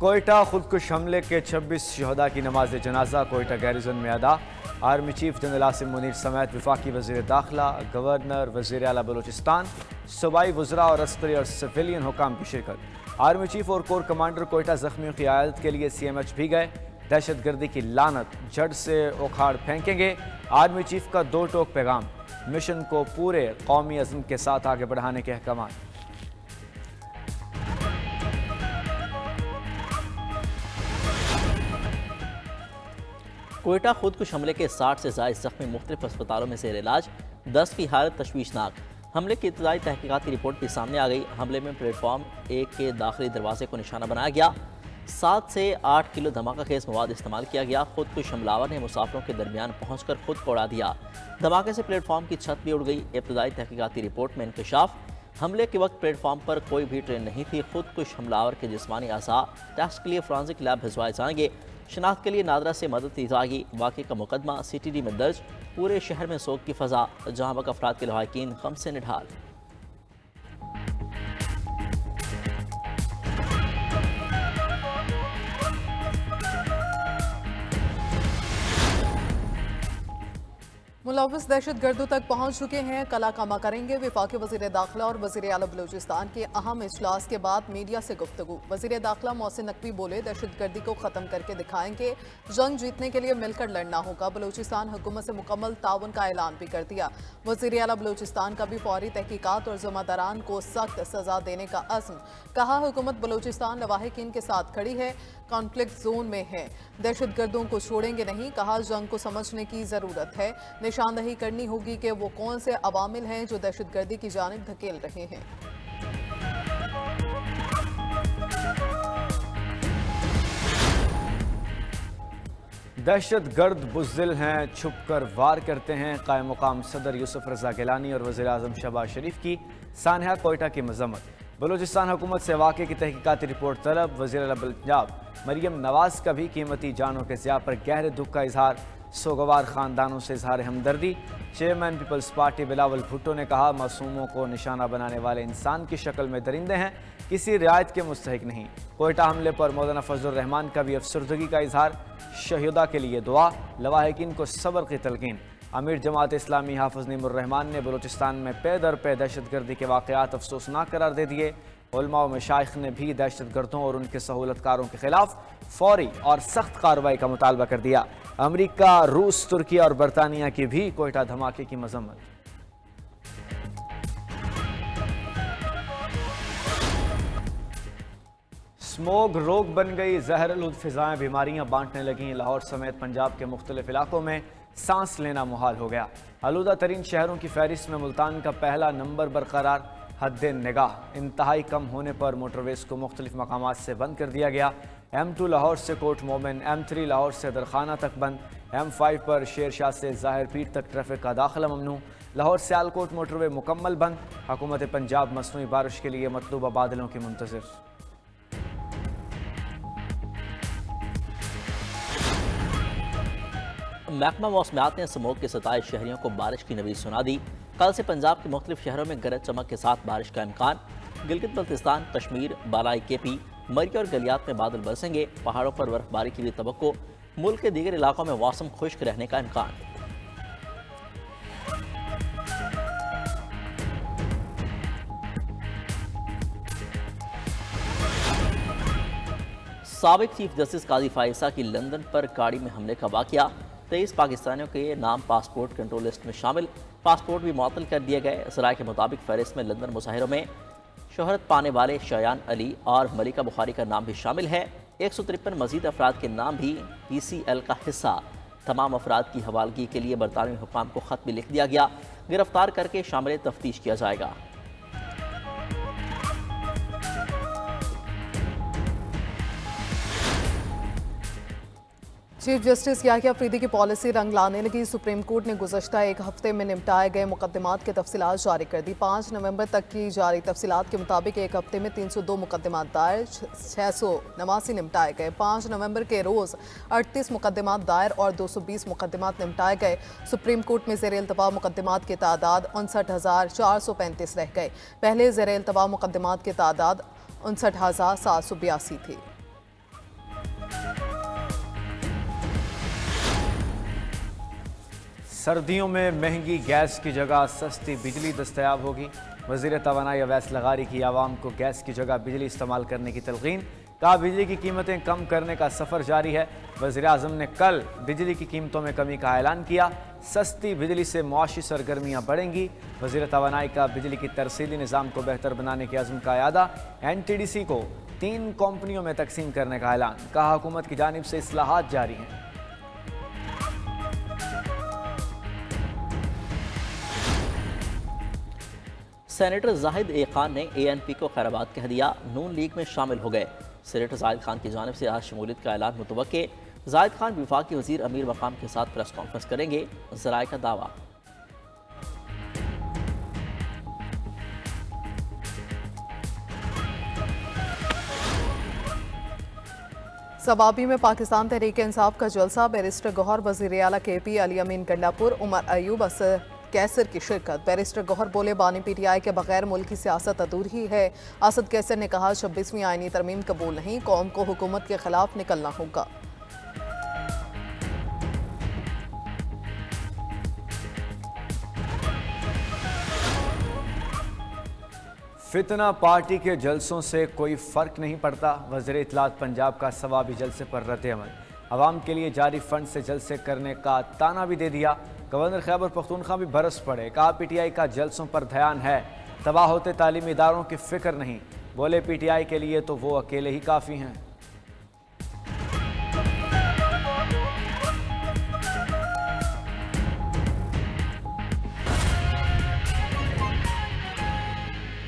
کوئٹہ خودکش حملے کے 26 شہداء کی نماز جنازہ کوئٹہ گیریزن میں ادا۔ Army chief general Asim Munir سمیت وفاقی وزیر داخلہ، گورنر، وزیر اعلیٰ بلوچستان، صوبائی وزراء اور عسکری اور سویلین حکام کی شرکت۔ آرمی چیف اور کور کمانڈر کوئٹہ زخمیوں کی عیادت کے لیے CMH بھی گئے۔ دہشت گردی کی لعنت جڑ سے اکھاڑ پھینکیں گے، آرمی چیف کا 2 ٹوک پیغام۔ مشن کو پورے قومی عزم کے ساتھ آگے بڑھانے کے احکامات۔ کوئٹہ خودکش حملے کے 60 سے زائد زخمی مختلف اسپتالوں میں زیر علاج، 10 کی حالت تشویشناک۔ حملے کی ابتدائی تحقیقاتی رپورٹ بھی سامنے آ گئی۔ حملے میں پلیٹ فارم 1 کے داخلی دروازے کو نشانہ بنایا گیا۔ 7 سے 8 کلو دھماکہ خیز مواد استعمال کیا گیا۔ خودکش حملاور نے مسافروں کے درمیان پہنچ کر خود کو اڑا دیا۔ دھماکے سے پلیٹ فارم کی چھت بھی اڑ گئی۔ ابتدائی تحقیقاتی رپورٹ میں انکشاف، حملے کے وقت پلیٹ فارم پر کوئی بھی ٹرین نہیں تھی۔ خودکش حملاور کے جسمانی اعضاء ٹیسٹ کے لیے فرانزک لیب بھجوائے جائیں گے۔ شناخت کے لیے نادرہ سے مدد لی جائے گی۔ واقعے کا مقدمہ CTD میں درج۔ پورے شہر میں سوگ کی فضا، جہاں بک افراد کے لواحقین غم سے نڈھال۔ ملوث دہشت گردوں تک پہنچ چکے ہیں، کلا کما کریں گے۔ وفاقی وزیر داخلہ اور وزیر اعلیٰ بلوچستان کے اہم اجلاس کے بعد میڈیا سے گفتگو۔ وزیر داخلہ محسن نقوی بولے، دہشت گردی کو ختم کر کے دکھائیں گے، جنگ جیتنے کے لیے مل کر لڑنا ہوگا۔ بلوچستان حکومت سے مکمل تعاون کا اعلان بھی کر دیا۔ وزیر اعلیٰ بلوچستان کا بھی فوری تحقیقات اور ذمہ داران کو سخت سزا دینے کا عزم۔ کہا حکومت بلوچستان لواحقین کے ساتھ کھڑی ہے، کانفلکٹ زون میں ہے، دہشت گردوں کو چھوڑیں گے نہیں۔ کہا جنگ کو سمجھنے کی ضرورت ہے، نشاندہی کرنی ہوگی کہ وہ کون سے عوامل ہیں جو دہشت گردی کی جانب دھکیل رہے ہیں۔ دہشت گرد بزدل ہیں، چھپ کر وار کرتے ہیں۔ قائم مقام صدر یوسف رضا گیلانی اور وزیر اعظم شہباز شریف کی سانحہ کوئٹہ کی مذمت۔ بلوچستان حکومت سے واقعے کی تحقیقاتی رپورٹ طلب۔ وزیر اعلیٰ پنجاب مریم نواز کا بھی قیمتی جانوں کے ضیاع پر گہرے دکھ کا اظہار۔ سوگوار خاندانوں سے اظہار ہمدردی۔ چیئرمین پیپلز پارٹی بلاول بھٹو نے کہا، معصوموں کو نشانہ بنانے والے انسان کی شکل میں درندے ہیں، کسی رعایت کے مستحق نہیں۔ کوئٹہ حملے پر مولانا فضل الرحمان کا بھی افسردگی کا اظہار۔ شہداء کے لیے دعا، لواحقین کو صبر کی تلقین۔ امیر جماعت اسلامی حافظ نعیم الرحمان نے بلوچستان میں پے در پے دہشت گردی کے واقعات افسوسناک قرار دے دیے۔ علماء و مشائخ نے بھی دہشت گردوں اور ان کے سہولت کاروں کے خلاف فوری اور سخت کارروائی کا مطالبہ کر دیا۔ امریکہ، روس، ترکی اور برطانیہ کی بھی کوئٹہ دھماکے کی مذمت۔ سموگ روگ بن گئی، زہر آلود فضائیں بیماریاں بانٹنے لگیں۔ لاہور سمیت پنجاب کے مختلف علاقوں میں سانس لینا محال ہو گیا۔ آلودہ ترین شہروں کی فہرست میں ملتان کا پہلا نمبر برقرار۔ حد نگاہ انتہائی کم ہونے پر موٹر ویز کو مختلف مقامات سے بند کر دیا گیا۔ M2 لاہور سے کوٹ مومن، M3 لاہور سے درخانہ تک بند، M5 پر شیر شاہ سے ظاہر پیٹ تک ٹریفک کا داخلہ ممنوع۔ لاہور سیالکوٹ موٹر وے مکمل بند۔ حکومت پنجاب مصنوعی بارش کے لیے مطلوبہ بادلوں کی منتظر۔ محکمہ موسمیات نے سموگ کے 27 شہریوں کو بارش کی نوید سنا دی۔ کل سے پنجاب کے مختلف شہروں میں گرج چمک کے ساتھ بارش کا امکان۔ گلگت بلتستان، کشمیر، بالائی KP، مری اور گلیات میں بادل برسیں گے۔ پہاڑوں پر برف باری کی بھی توقع۔ ملک کے دیگر علاقوں میں موسم خشک رہنے کا امکان۔ سابق چیف جسٹس قاضی فائزہ کی لندن پر گاڑی میں حملے کا واقعہ۔ 23 پاکستانیوں کے نام پاسپورٹ کنٹرول لسٹ میں شامل، پاسپورٹ بھی معطل کر دیے گئے۔ ذرائع کے مطابق فہرست میں لندن مظاہروں میں شہرت پانے والے شایان علی اور ملکہ بخاری کا نام بھی شامل ہے۔ 153 مزید افراد کے نام بھی PCL کا حصہ۔ تمام افراد کی حوالگی کے لیے برطانوی حکام کو خط بھی لکھ دیا گیا۔ گرفتار کر کے شامل تفتیش کیا جائے گا۔ چیف جسٹس یحییٰ افریدی کی پالیسی رنگ لانے لگی۔ سپریم کورٹ نے گزشتہ ایک ہفتے میں نمٹائے گئے مقدمات کی تفصیلات جاری کر دی۔ 5 نومبر تک کی جاری تفصیلات کے مطابق ایک ہفتے میں 302 مقدمات دائر، 689 نمٹائے گئے۔ 5 نومبر کے روز 38 مقدمات دائر اور 220 مقدمات نمٹائے گئے۔ سپریم کورٹ میں زیر التوا مقدمات کی تعداد 59,435 رہ گئے۔ پہلے زیر التوا مقدمات کی تعداد 59,782 تھی۔ سردیوں میں مہنگی گیس کی جگہ سستی بجلی دستیاب ہوگی۔ وزیر توانائی اویس لغاری کی عوام کو گیس کی جگہ بجلی استعمال کرنے کی تلقین۔ کہا بجلی کی قیمتیں کم کرنے کا سفر جاری ہے۔ وزیر اعظم نے کل بجلی کی قیمتوں میں کمی کا اعلان کیا۔ سستی بجلی سے معاشی سرگرمیاں بڑھیں گی۔ وزیر توانائی کا بجلی کی ترسیلی نظام کو بہتر بنانے کے عزم کا اعادہ۔ NTDC کو 3 کمپنیوں میں تقسیم کرنے کا اعلان۔ کہا حکومت کی جانب سے اصلاحات جاری ہیں۔ سینیٹر زاہد اے خان نے ANP کو خیرآباد کہہ دیا، نون لیگ میں شامل ہو گئے۔ سینیٹر زاہد خان کی جانب سے آج شمولیت کا اعلان متوقع۔ زاہد خان وفاقی وزیر امیر مقام کے ساتھ پریس کانفرنس کریں گے، ذرائع کا دعویٰ۔ سوابی میں پاکستان تحریک انصاف کا جلسہ، بیرسٹر گوہر، وزیر اعلیٰ KP علی امین گنڈاپور، عمر ایوب، اسد کیسر کی شرکت۔ بیرسٹر گوہر بولے بانی PTI کے بغیر ملک کی سیاست ادھوری ہے۔ اسد کیسر نے کہا 26ویں آئینی ترمیم قبول نہیں، قوم کو حکومت کے خلاف نکلنا ہوگا۔ فتنہ پارٹی کے جلسوں سے کوئی فرق نہیں پڑتا، وزیر اطلاعات پنجاب کا ثوابی جلسے پر رد عمل۔ عوام کے لیے جاری فنڈ سے جلسے کرنے کا تانا بھی دے دیا۔ گورنر خیبر پختونخوا بھی برس پڑے۔ کہا PTI کا جلسوں پر دھیان ہے، تباہ ہوتے تعلیمی اداروں کی فکر نہیں۔ بولے PTI کے لیے تو وہ اکیلے ہی کافی ہیں۔